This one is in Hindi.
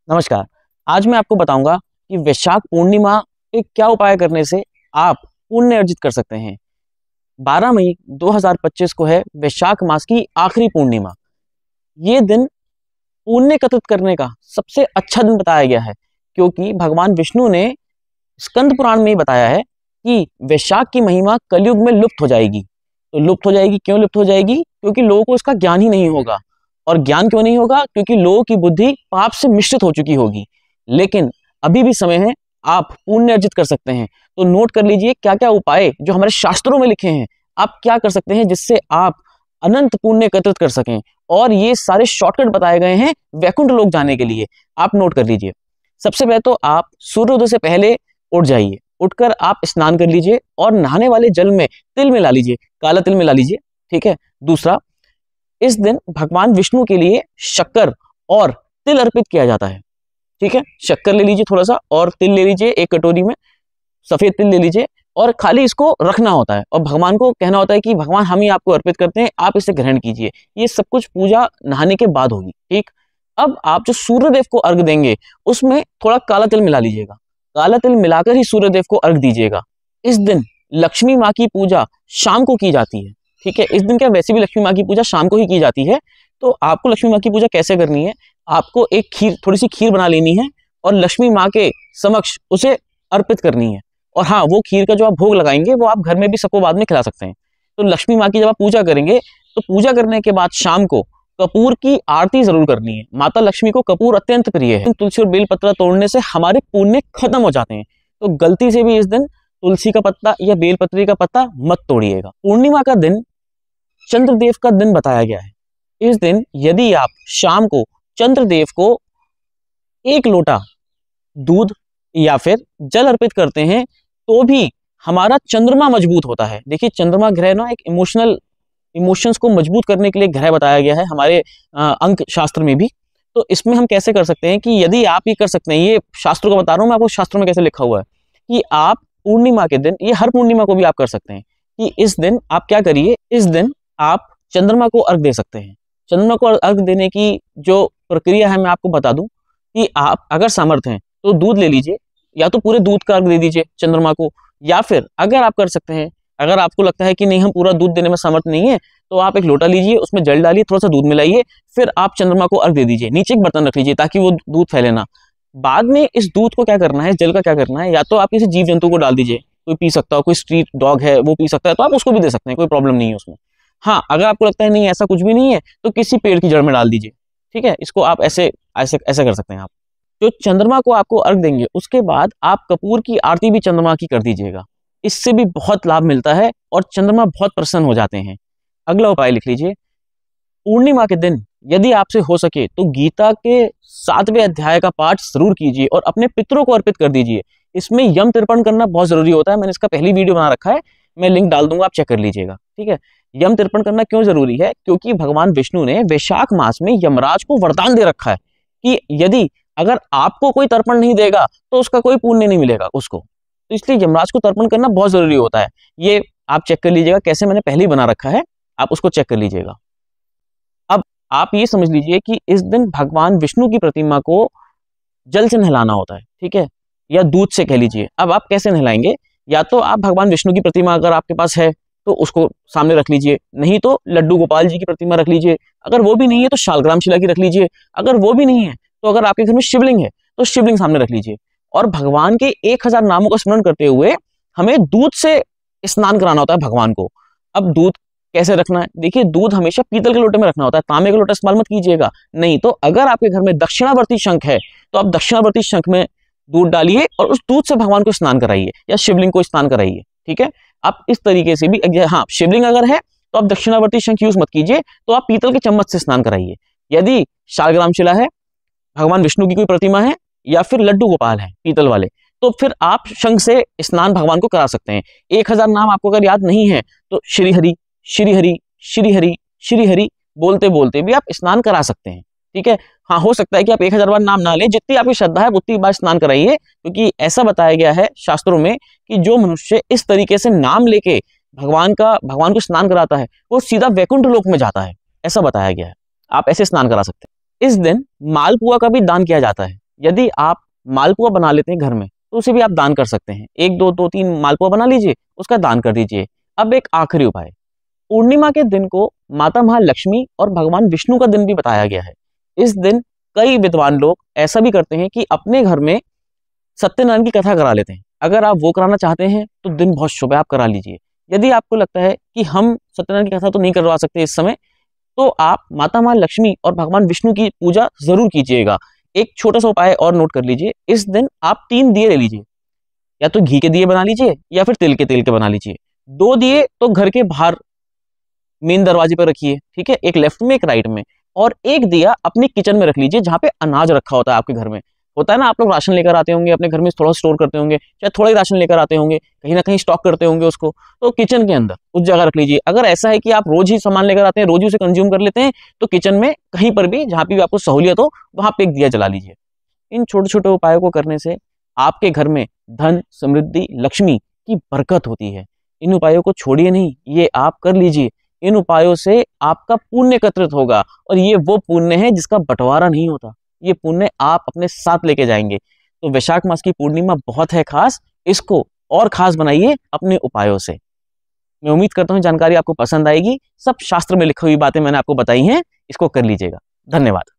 नमस्कार। आज मैं आपको बताऊंगा कि वैशाख पूर्णिमा पे क्या उपाय करने से आप पुण्य अर्जित कर सकते हैं। 12 मई 2025 को है वैशाख मास की आखिरी पूर्णिमा। ये दिन पुण्य एकत्रित करने का सबसे अच्छा दिन बताया गया है, क्योंकि भगवान विष्णु ने स्कंद पुराण में ही बताया है कि वैशाख की महिमा कलयुग में लुप्त हो जाएगी। तो लुप्त हो जाएगी, क्यों लुप्त हो जाएगी? क्योंकि लोगों को इसका ज्ञान ही नहीं होगा। और ज्ञान क्यों नहीं होगा? क्योंकि लोगों की बुद्धि पाप से मिश्रित हो चुकी होगी। लेकिन अभी भी समय है, आप पुण्य अर्जित कर सकते हैं। तो नोट कर लीजिए क्या क्या उपाय जो हमारे शास्त्रों में लिखे हैं, आप क्या कर सकते हैं जिससे आप अनंत पुण्य एकत्रित कर सकें। और ये सारे शॉर्टकट बताए गए हैं वैकुंठ लोक जाने के लिए। आप नोट कर लीजिए। सबसे पहले तो आप सूर्योदय से पहले उठ जाइए। उठकर आप स्नान कर लीजिए और नहाने वाले जल में तिल मिला लीजिए, काला तिल मिला लीजिए। ठीक है। दूसरा, इस दिन भगवान विष्णु के लिए शक्कर और तिल अर्पित किया जाता है। ठीक है। शक्कर ले लीजिए थोड़ा सा और तिल ले लीजिए, एक कटोरी में सफेद तिल ले लीजिए और खाली इसको रखना होता है और भगवान को कहना होता है कि भगवान हम ही आपको अर्पित करते हैं, आप इसे ग्रहण कीजिए। ये सब कुछ पूजा नहाने के बाद होगी। ठीक। अब आप जो सूर्यदेव को अर्घ देंगे उसमें थोड़ा काला तिल मिला लीजिएगा। काला तिल मिलाकर ही सूर्यदेव को अर्घ दीजिएगा। इस दिन लक्ष्मी माँ की पूजा शाम को की जाती है। ठीक है। इस दिन क्या, वैसे भी लक्ष्मी माँ की पूजा शाम को ही की जाती है। तो आपको लक्ष्मी माँ की पूजा कैसे करनी है? आपको एक खीर, थोड़ी सी खीर बना लेनी है और लक्ष्मी माँ के समक्ष उसे अर्पित करनी है। और हाँ, वो खीर का जो आप भोग लगाएंगे वो आप घर में भी सबको बाद में खिला सकते हैं। तो लक्ष्मी माँ की जब आप पूजा करेंगे तो पूजा करने के बाद शाम को कपूर की आरती जरूर करनी है। माता लक्ष्मी को कपूर अत्यंत प्रिय है। तुलसी और बेलपत्र तोड़ने से हमारे पुण्य खत्म हो जाते हैं। तो गलती से भी इस दिन तुलसी का पत्ता या बेलपत्री का पत्ता मत तोड़िएगा। पूर्णिमा का दिन चंद्रदेव का दिन बताया गया है। इस दिन यदि आप शाम को चंद्रदेव को एक लोटा दूध या फिर जल अर्पित करते हैं तो भी हमारा चंद्रमा मजबूत होता है। देखिए, चंद्रमा ग्रह ना एक इमोशंस को मजबूत करने के लिए ग्रह बताया गया है हमारे अंक शास्त्र में भी। तो इसमें हम कैसे कर सकते हैं कि यदि आप ये कर सकते हैं, ये शास्त्रों का बता रहा हूं मैं आपको, शास्त्रों में कैसे लिखा हुआ है कि आप पूर्णिमा के दिन, ये हर पूर्णिमा को भी आप कर सकते हैं कि इस दिन आप क्या करिए, इस दिन आप चंद्रमा को अर्घ दे सकते हैं। चंद्रमा को अर्घ देने की जो प्रक्रिया है मैं आपको बता दूं कि आप अगर समर्थ हैं तो दूध ले लीजिए, या तो पूरे दूध का अर्घ दे दीजिए चंद्रमा को, या फिर अगर आप कर सकते हैं, अगर आपको लगता है कि नहीं हम पूरा दूध देने में समर्थ नहीं है, तो आप एक लोटा लीजिए, उसमें जल डालिए, थोड़ा सा दूध मिलाइए, फिर आप चंद्रमा को अर्घ दे दीजिए। नीचे एक बर्तन रख लीजिए ताकि वो दूध फैले ना। बाद में इस दूध को क्या करना है, जल का क्या करना है, या तो आप किसी जीव जंतु को डाल दीजिए, कोई पी सकता हो, कोई स्ट्रीट डॉग है वो पी सकता है, तो आप उसको भी दे सकते हैं, कोई प्रॉब्लम नहीं है उसमें। हाँ, अगर आपको लगता है नहीं ऐसा कुछ भी नहीं है तो किसी पेड़ की जड़ में डाल दीजिए। ठीक है। इसको आप ऐसे ऐसे ऐसे कर सकते हैं। आप जो चंद्रमा को आपको अर्घ देंगे उसके बाद आप कपूर की आरती भी चंद्रमा की कर दीजिएगा। इससे भी बहुत लाभ मिलता है और चंद्रमा बहुत प्रसन्न हो जाते हैं। अगला उपाय लिख लीजिए। पूर्णिमा के दिन यदि आपसे हो सके तो गीता के 7वें अध्याय का पाठ जरूर कीजिए और अपने पितरों को अर्पित कर दीजिए। इसमें यम तर्पण करना बहुत जरूरी होता है। मैंने इसका पहली वीडियो बना रखा है, मैं लिंक डाल दूंगा, आप चेक कर लीजिएगा। ठीक है। यम तर्पण करना क्यों जरूरी है? क्योंकि भगवान विष्णु ने वैशाख मास में यमराज को वरदान दे रखा है कि यदि अगर आपको कोई तर्पण नहीं देगा तो उसका कोई पुण्य नहीं मिलेगा उसको। तो इसलिए यमराज को तर्पण करना बहुत जरूरी होता है। ये आप चेक कर लीजिएगा कैसे, मैंने पहले ही बना रखा है, आप उसको चेक कर लीजिएगा। अब आप ये समझ लीजिए कि इस दिन भगवान विष्णु की प्रतिमा को जल से नहलाना होता है। ठीक है। या दूध से कह लीजिए। अब आप कैसे नहलाएंगे? या तो आप भगवान विष्णु की प्रतिमा अगर आपके पास है तो उसको सामने रख लीजिए, नहीं तो लड्डू गोपाल जी की प्रतिमा रख लीजिए, अगर वो भी नहीं है तो शालग्राम शिला की रख लीजिए, अगर वो भी नहीं है तो अगर आपके घर में शिवलिंग है तो शिवलिंग सामने रख लीजिए। और भगवान के 1000 नामों का स्मरण करते हुए हमें दूध से स्नान कराना होता है भगवान को। अब दूध कैसे रखना है? देखिए, दूध हमेशा पीतल के लोटे में रखना होता है, तांबे का लोटा इस्तेमाल मत कीजिएगा। नहीं तो अगर आपके घर में दक्षिणावर्ती शंख है तो आप दक्षिणावर्ती शंख में दूध डालिए और उस दूध से भगवान को स्नान कराइए या शिवलिंग को स्नान कराइए। ठीक है। आप इस तरीके से भी, हाँ, शिवलिंग अगर है तो आप दक्षिणावर्ती शंख यूज मत कीजिए, तो आप पीतल के चम्मच से स्नान कराइए। यदि शालग्राम शिला है, भगवान विष्णु की कोई प्रतिमा है, या फिर लड्डू गोपाल है पीतल वाले, तो फिर आप शंख से स्नान भगवान को करा सकते हैं। 1000 नाम आपको अगर याद नहीं है तो श्री हरि श्री हरि श्री हरि श्री हरि बोलते बोलते भी आप स्नान करा सकते हैं। ठीक है। हाँ, हो सकता है कि आप 1000 बार नाम ना लें, जितनी आपकी श्रद्धा है उतनी बार स्नान कराइए, क्योंकि ऐसा बताया गया है शास्त्रों में कि जो मनुष्य इस तरीके से नाम लेके भगवान को स्नान कराता है वो सीधा वैकुंठ लोक में जाता है, ऐसा बताया गया है। आप ऐसे स्नान करा सकते हैं। इस दिन मालपुआ का भी दान किया जाता है। यदि आप मालपुआ बना लेते हैं घर में तो उसे भी आप दान कर सकते हैं। 1 2 2 3 मालपुआ बना लीजिए, उसका दान कर दीजिए। अब एक आखिरी उपाय, पूर्णिमा के दिन को माता महालक्ष्मी और भगवान विष्णु का दिन भी बताया गया है। इस दिन कई विद्वान लोग ऐसा भी करते हैं कि अपने घर में सत्यनारायण की कथा करा लेते हैं। अगर आप वो कराना चाहते हैं तो दिन बहुत शुभ है, आप करा लीजिए। यदि आपको लगता है कि हम सत्यनारायण की कथा तो नहीं करवा सकते इस समय, तो आप माता महालक्ष्मी और भगवान विष्णु की पूजा जरूर कीजिएगा। एक छोटा सा उपाय और नोट कर लीजिए, इस दिन आप 3 दिए ले लीजिए, या तो घी के दिए बना लीजिए या फिर तेल के बना लीजिए। 2 दिए तो घर के बाहर मेन दरवाजे पर रखिए, ठीक है, एक लेफ्ट में एक राइट में, और एक दिया अपनी किचन में रख लीजिए जहां पे अनाज रखा होता है आपके घर में। होता है ना, आप लोग राशन लेकर आते होंगे अपने घर में, थोड़ा स्टोर करते होंगे, चाहे थोड़ा ही राशन लेकर आते होंगे, कहीं ना कहीं स्टॉक करते होंगे उसको, तो किचन के अंदर उस जगह रख लीजिए। अगर ऐसा है कि आप रोज ही सामान लेकर आते हैं, रोज ही उसे कंज्यूम कर लेते हैं, तो किचन में कहीं पर भी जहां पे भी आपको सहूलियत हो वहां पे एक दिया जला लीजिए। इन छोटे छोटे उपायों को करने से आपके घर में धन, समृद्धि, लक्ष्मी की बरकत होती है। इन उपायों को छोड़िए नहीं, ये आप कर लीजिए। इन उपायों से आपका पुण्य एकत्रित होगा, और ये वो पुण्य है जिसका बंटवारा नहीं होता। ये पुण्य आप अपने साथ लेके जाएंगे। तो वैशाख मास की पूर्णिमा बहुत है खास, इसको और खास बनाइए अपने उपायों से। मैं उम्मीद करता हूँ जानकारी आपको पसंद आएगी। सब शास्त्र में लिखी हुई बातें मैंने आपको बताई हैं, इसको कर लीजिएगा। धन्यवाद।